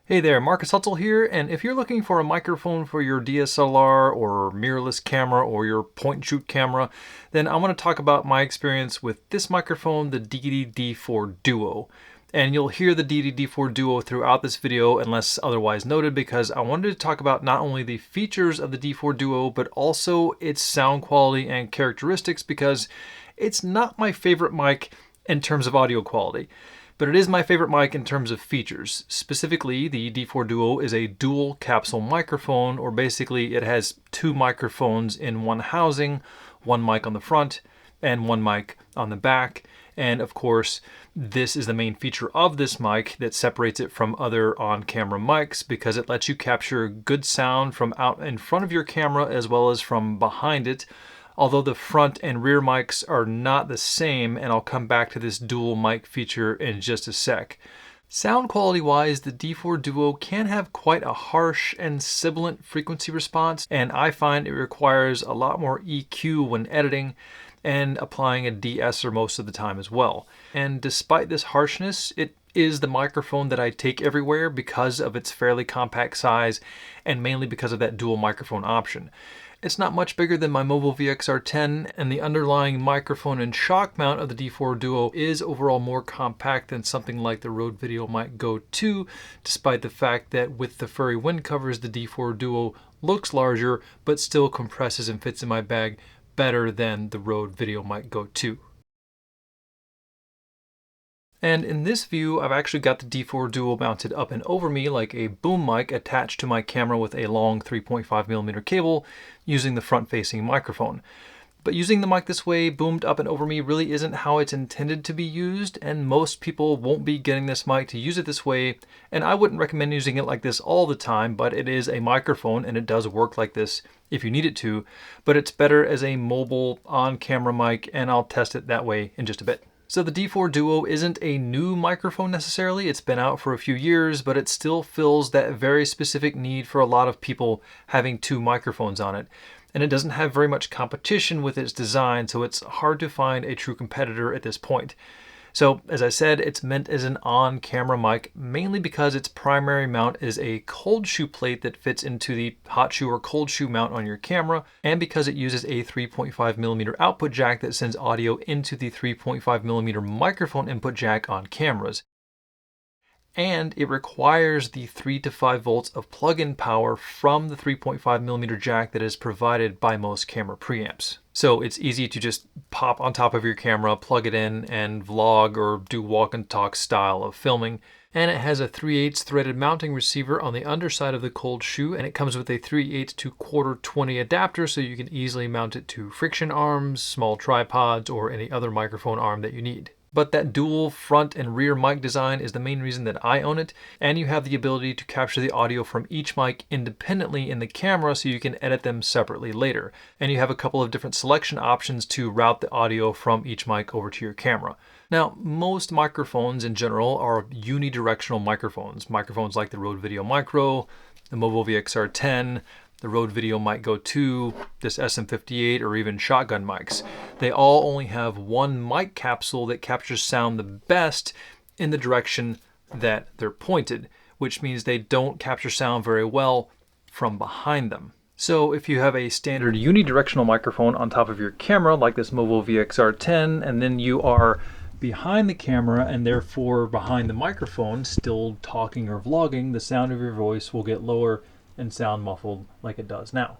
Hey there, Marcus Hutzel here, and if you're looking for a microphone for your DSLR or mirrorless camera or your point and shoot camera, then I want to talk about my experience with this microphone, the Deity D4 Duo. And you'll hear the Deity D4 Duo throughout this video unless otherwise noted, because I wanted to talk about not only the features of the D4 Duo, but also its sound quality and characteristics, because it's not my favorite mic in terms of audio quality. But it is my favorite mic in terms of features. Specifically, the D4 Duo is a dual capsule microphone, or basically it has two microphones in one housing, one mic on the front and one mic on the back. And of course, this is the main feature of this mic that separates it from other on-camera mics, because it lets you capture good sound from out in front of your camera as well as from behind it. Although the front and rear mics are not the same, and I'll come back to this dual mic feature in just a sec. Sound quality wise, the D4 Duo can have quite a harsh and sibilant frequency response, and I find it requires a lot more EQ when editing and applying a de-esser most of the time as well. And despite this harshness, it is the microphone that I take everywhere because of its fairly compact size and mainly because of that dual microphone option. It's not much bigger than my Movo VXR10, and the underlying microphone and shock mount of the D4 Duo is overall more compact than something like the Rode VideoMic Go 2, despite the fact that with the furry wind covers, the D4 Duo looks larger, but still compresses and fits in my bag better than the Rode VideoMic Go 2. And in this view, I've actually got the D4 Duo mounted up and over me like a boom mic attached to my camera with a long 3.5mm cable using the front-facing microphone. But using the mic this way, boomed up and over me, really isn't how it's intended to be used, and most people won't be getting this mic to use it this way, and I wouldn't recommend using it like this all the time, but it is a microphone and it does work like this if you need it to, but it's better as a mobile on-camera mic, and I'll test it that way in just a bit. So the D4 Duo isn't a new microphone necessarily, it's been out for a few years, but it still fills that very specific need for a lot of people having two microphones on it. And it doesn't have very much competition with its design, so it's hard to find a true competitor at this point. So as I said, it's meant as an on-camera mic, mainly because its primary mount is a cold shoe plate that fits into the hot shoe or cold shoe mount on your camera, and because it uses a 3.5mm output jack that sends audio into the 3.5mm microphone input jack on cameras. And it requires the 3 to 5 volts of plug-in power from the 3.5mm jack that is provided by most camera preamps. So it's easy to just pop on top of your camera, plug it in, and vlog or do walk and talk style of filming. And it has a 3/8 threaded mounting receiver on the underside of the cold shoe, and it comes with a 3/8 to 1/4 20 adapter, so you can easily mount it to friction arms, small tripods, or any other microphone arm that you need. But that dual front and rear mic design is the main reason that I own it, and you have the ability to capture the audio from each mic independently in the camera so you can edit them separately later. And you have a couple of different selection options to route the audio from each mic over to your camera. Now, most microphones in general are unidirectional microphones. Microphones like the Rode VideoMic Pro, the Movo VXR10, the Rode VideoMic Go 2, this SM58, or even shotgun mics. They all only have one mic capsule that captures sound the best in the direction that they're pointed, which means they don't capture sound very well from behind them. So if you have a standard unidirectional microphone on top of your camera, like this Movo VXR10, and then you are behind the camera and therefore behind the microphone, still talking or vlogging, the sound of your voice will get lower and sound muffled like it does now.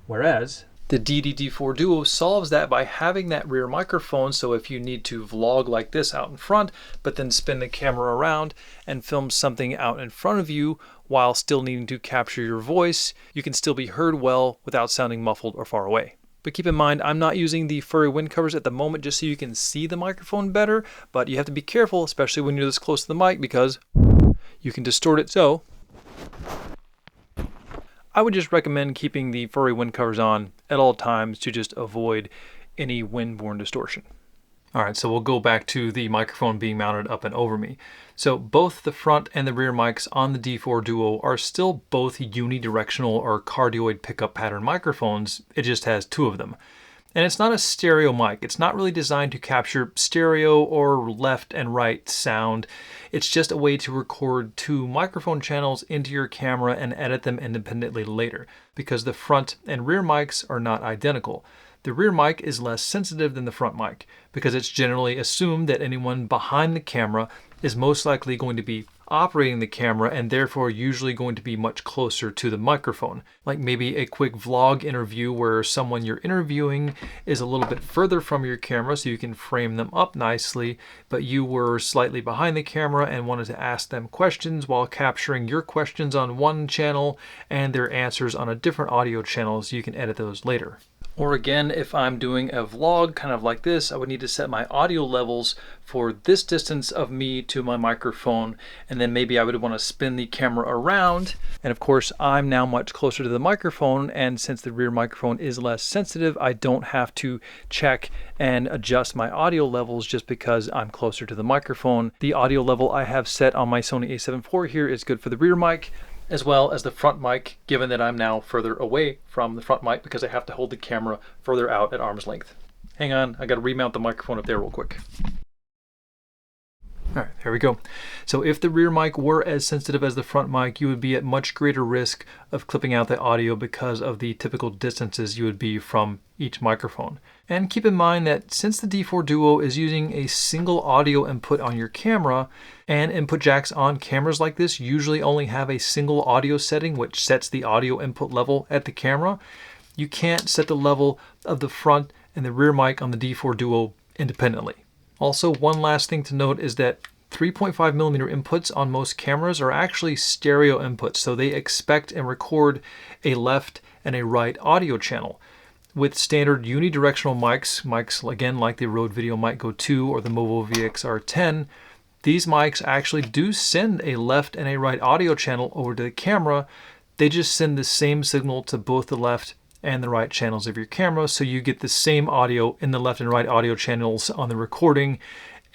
Whereas the Deity D4 Duo solves that by having that rear microphone, so if you need to vlog like this out in front, but then spin the camera around and film something out in front of you while still needing to capture your voice, you can still be heard well without sounding muffled or far away. But keep in mind, I'm not using the furry wind covers at the moment just so you can see the microphone better, but you have to be careful, especially when you're this close to the mic, because you can distort it. So I would just recommend keeping the furry wind covers on at all times to just avoid any wind-borne distortion. Alright, so we'll go back to the microphone being mounted up and over me. So both the front and the rear mics on the D4 Duo are still both unidirectional or cardioid pickup pattern microphones. It just has two of them. And it's not a stereo mic. It's not really designed to capture stereo or left and right sound. It's just a way to record two microphone channels into your camera and edit them independently later, because the front and rear mics are not identical. The rear mic is less sensitive than the front mic because it's generally assumed that anyone behind the camera is most likely going to be operating the camera and therefore usually going to be much closer to the microphone. Like maybe a quick vlog interview where someone you're interviewing is a little bit further from your camera so you can frame them up nicely, but you were slightly behind the camera and wanted to ask them questions while capturing your questions on one channel and their answers on a different audio channel so you can edit those later. Or again, if I'm doing a vlog kind of like this, I would need to set my audio levels for this distance of me to my microphone, and then maybe I would want to spin the camera around. And of course, I'm now much closer to the microphone, and since the rear microphone is less sensitive, I don't have to check and adjust my audio levels just because I'm closer to the microphone. The audio level I have set on my Sony a7 IV here is good for the rear mic, as well as the front mic, given that I'm now further away from the front mic because I have to hold the camera further out at arm's length. Hang on, I gotta remount the microphone up there real quick. All right, there we go. So if the rear mic were as sensitive as the front mic, you would be at much greater risk of clipping out the audio because of the typical distances you would be from each microphone. And keep in mind that since the D4 Duo is using a single audio input on your camera, and input jacks on cameras like this usually only have a single audio setting which sets the audio input level at the camera, you can't set the level of the front and the rear mic on the D4 Duo independently. Also, one last thing to note is that 3.5mm inputs on most cameras are actually stereo inputs, so they expect and record a left and a right audio channel. With standard unidirectional mics again like the Rode Video Mic Go 2 or the Movo VXR10, these mics actually do send a left and a right audio channel over to the camera. They just send the same signal to both the left and the right channels of your camera, so you get the same audio in the left and right audio channels on the recording,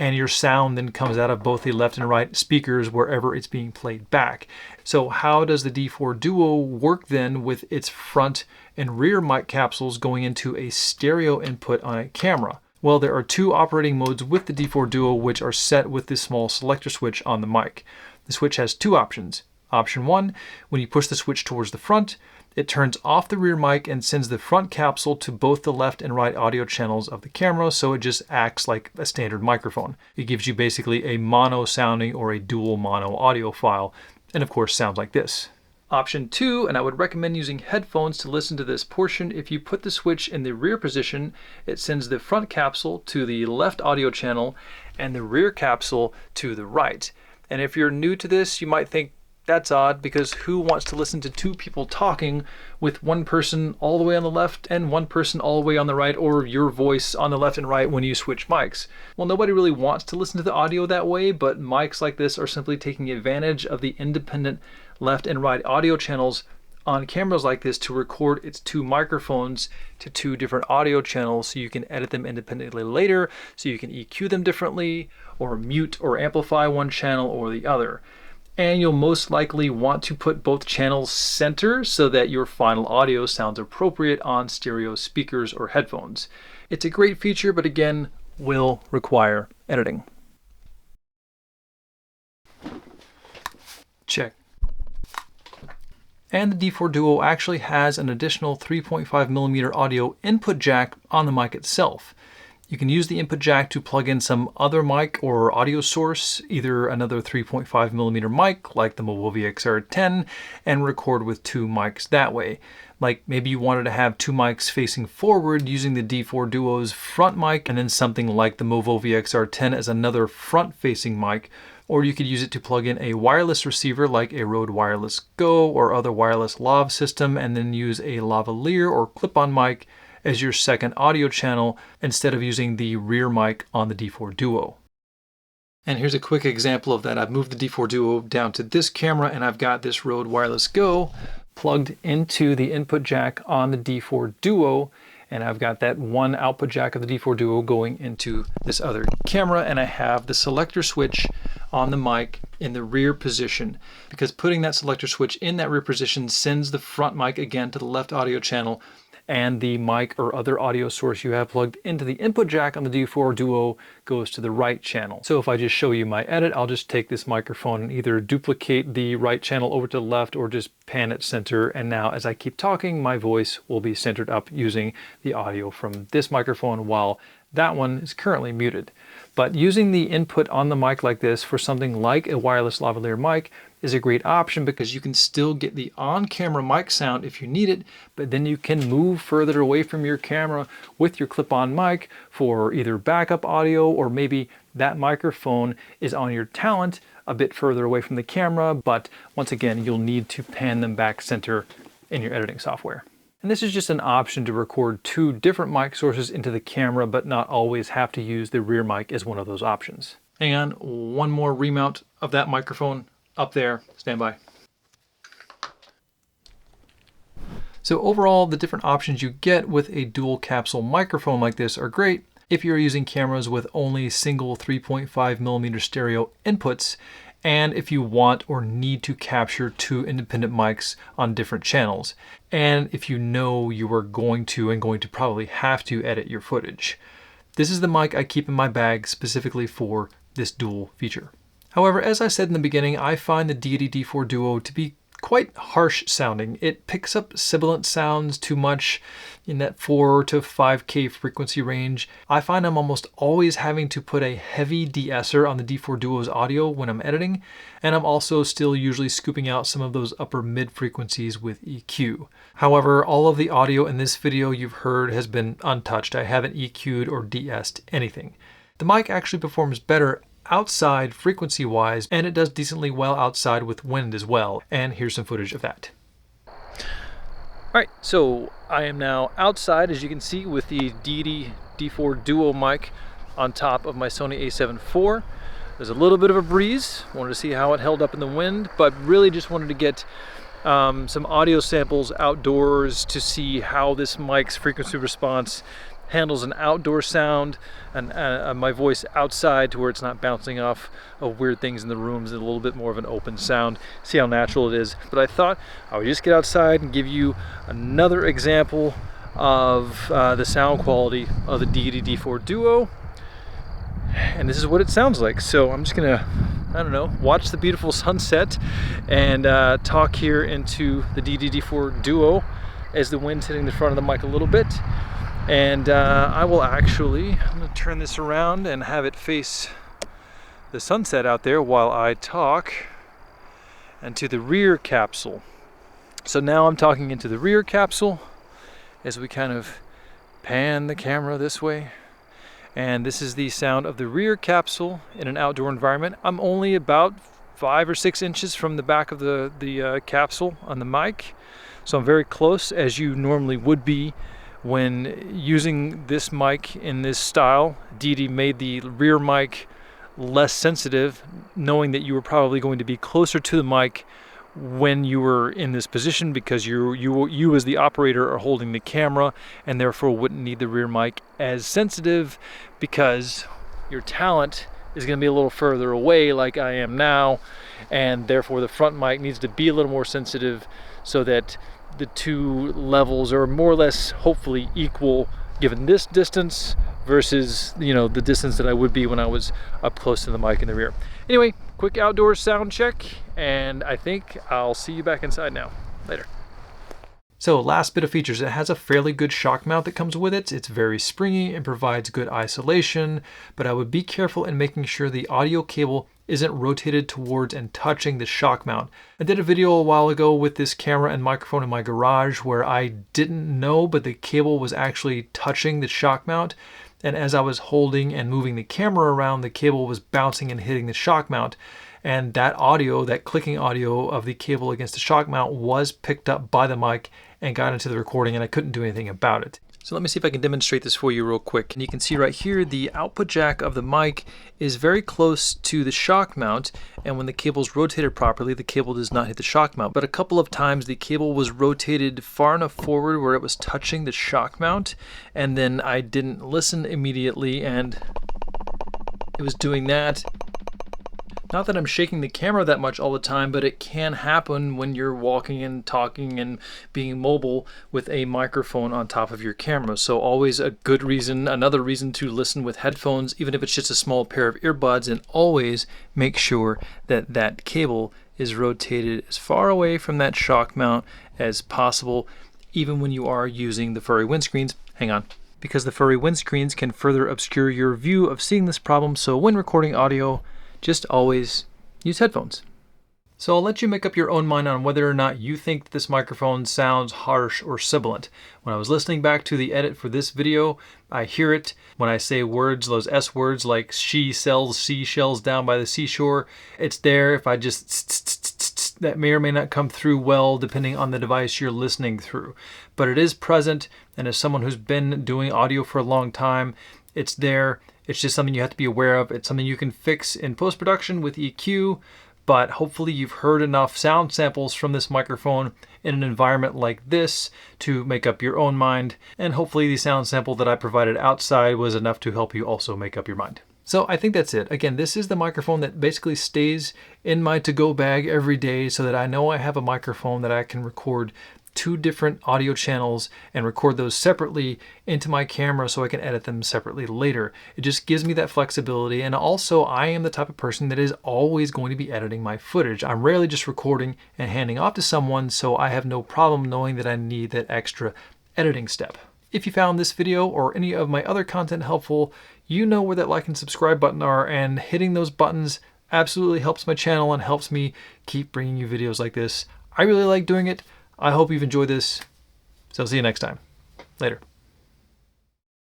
and your sound then comes out of both the left and right speakers wherever it's being played back. So how does the D4 Duo work then with its front and rear mic capsules going into a stereo input on a camera? Well, there are two operating modes with the D4 Duo which are set with this small selector switch on the mic. The switch has two options. Option 1, when you push the switch towards the front, it turns off the rear mic and sends the front capsule to both the left and right audio channels of the camera, so it just acts like a standard microphone. It gives you basically a mono sounding or a dual mono audio file, and of course sounds like this. Option 2, and I would recommend using headphones to listen to this portion, if you put the switch in the rear position, it sends the front capsule to the left audio channel and the rear capsule to the right. And if you're new to this, you might think, that's odd, because who wants to listen to two people talking with one person all the way on the left and one person all the way on the right, or your voice on the left and right when you switch mics? Well, nobody really wants to listen to the audio that way, but mics like this are simply taking advantage of the independent left and right audio channels on cameras like this to record its two microphones to two different audio channels, so you can edit them independently later, so you can EQ them differently, or mute or amplify one channel or the other. And you'll most likely want to put both channels center so that your final audio sounds appropriate on stereo speakers or headphones. It's a great feature, but again, will require editing. Check. And the D4 Duo actually has an additional 3.5mm audio input jack on the mic itself. You can use the input jack to plug in some other mic or audio source, either another 3.5mm mic like the Movo VXR10, and record with two mics that way. Like maybe you wanted to have two mics facing forward using the D4 Duo's front mic, and then something like the Movo VXR10 as another front-facing mic. Or you could use it to plug in a wireless receiver like a Rode Wireless Go or other wireless lav system, and then use a lavalier or clip-on mic as your second audio channel instead of using the rear mic on the D4 Duo. And here's a quick example of that. I've moved the D4 Duo down to this camera, and I've got this Rode Wireless Go plugged into the input jack on the D4 Duo, and I've got that one output jack of the D4 Duo going into this other camera, and I have the selector switch on the mic in the rear position, because putting that selector switch in that rear position sends the front mic again to the left audio channel and the mic or other audio source you have plugged into the input jack on the D4 Duo goes to the right channel. So if I just show you my edit, I'll just take this microphone and either duplicate the right channel over to the left or just pan it center, and now as I keep talking, my voice will be centered up using the audio from this microphone while that one is currently muted. But using the input on the mic like this for something like a wireless lavalier mic is a great option because you can still get the on-camera mic sound if you need it, but then you can move further away from your camera with your clip-on mic for either backup audio, or maybe that microphone is on your talent a bit further away from the camera, but once again, you'll need to pan them back center in your editing software. And this is just an option to record two different mic sources into the camera, but not always have to use the rear mic as one of those options. Hang on, one more remount of that microphone up there, stand by. So overall, the different options you get with a dual capsule microphone like this are great if you're using cameras with only single 3.5mm stereo inputs, and if you want or need to capture two independent mics on different channels, and if you know you are going to probably have to edit your footage. This is the mic I keep in my bag specifically for this dual feature. However, as I said in the beginning, I find the Deity D4 Duo to be quite harsh sounding. It picks up sibilant sounds too much in that 4 to 5K frequency range. I find I'm almost always having to put a heavy de-esser on the D4 Duo's audio when I'm editing, and I'm also still usually scooping out some of those upper mid frequencies with EQ. However, all of the audio in this video you've heard has been untouched. I haven't EQ'd or de-essed anything. The mic actually performs better outside frequency wise, and it does decently well outside with wind as well, and here's some footage of that. Alright, so I am now outside, as you can see, with the Deity D4 Duo mic on top of my Sony a7 IV. There's a little bit of a breeze, wanted to see how it held up in the wind, but really just wanted to get some audio samples outdoors to see how this mic's frequency response handles an outdoor sound and my voice outside to where it's not bouncing off of weird things in the rooms, and a little bit more of an open sound, see how natural it is. But I thought I would just get outside and give you another example of the sound quality of the Deity D4 Duo, and this is what it sounds like. So I'm just gonna, I don't know, watch the beautiful sunset and talk here into the Deity D4 Duo as the wind's hitting the front of the mic a little bit. And I will actually, I'm going to turn this around and have it face the sunset out there while I talk, and to the rear capsule. So now I'm talking into the rear capsule as we kind of pan the camera this way. And this is the sound of the rear capsule in an outdoor environment. I'm only about 5 or 6 inches from the back of the capsule on the mic. So I'm very close, as you normally would be when using this mic in this style. Deity made the rear mic less sensitive, knowing that you were probably going to be closer to the mic when you were in this position, because you as the operator are holding the camera, and therefore wouldn't need the rear mic as sensitive because your talent is going to be a little further away like I am now, and therefore the front mic needs to be a little more sensitive so that the two levels are more or less hopefully equal given this distance versus, you know, the distance that I would be when I was up close to the mic in the rear. Anyway, quick outdoor sound check, and I think I'll see you back inside now. Later. So last bit of features, it has a fairly good shock mount that comes with it. It's very springy and provides good isolation, but I would be careful in making sure the audio cable isn't rotated towards and touching the shock mount. I did a video a while ago with this camera and microphone in my garage where I didn't know, but the cable was actually touching the shock mount. And as I was holding and moving the camera around, the cable was bouncing and hitting the shock mount. And that audio, that clicking audio of the cable against the shock mount, was picked up by the mic and got into the recording, and I couldn't do anything about it. So let me see if I can demonstrate this for you real quick. And you can see right here, the output jack of the mic is very close to the shock mount, and when the cable is rotated properly, the cable does not hit the shock mount. But a couple of times the cable was rotated far enough forward where it was touching the shock mount, and then I didn't listen immediately, and it was doing that. Not that I'm shaking the camera that much all the time, but it can happen when you're walking and talking and being mobile with a microphone on top of your camera. So always a good reason, another reason to listen with headphones, even if it's just a small pair of earbuds, and always make sure that that cable is rotated as far away from that shock mount as possible, even when you are using the furry windscreens. Hang on. Because the furry windscreens can further obscure your view of seeing this problem, so when recording audio, just always use headphones. So I'll let you make up your own mind on whether or not you think that this microphone sounds harsh or sibilant. When I was listening back to the edit for this video, I hear it when I say words, those S words like she sells seashells down by the seashore. It's there. If I just that may or may not come through well depending on the device you're listening through. But it is present, and as someone who's been doing audio for a long time, it's there. It's just something you have to be aware of. It's something you can fix in post-production with EQ, but hopefully you've heard enough sound samples from this microphone in an environment like this to make up your own mind, and hopefully the sound sample that I provided outside was enough to help you also make up your mind. So I think that's it. Again, this is the microphone that basically stays in my to-go bag every day so that I know I have a microphone that I can record 2 different audio channels and record those separately into my camera so I can edit them separately later. It just gives me that flexibility, and also I am the type of person that is always going to be editing my footage. I'm rarely just recording and handing off to someone, so I have no problem knowing that I need that extra editing step. If you found this video or any of my other content helpful, you know where that like and subscribe button are, and hitting those buttons absolutely helps my channel and helps me keep bringing you videos like this. I really like doing it. I hope you've enjoyed this, so see you next time. Later.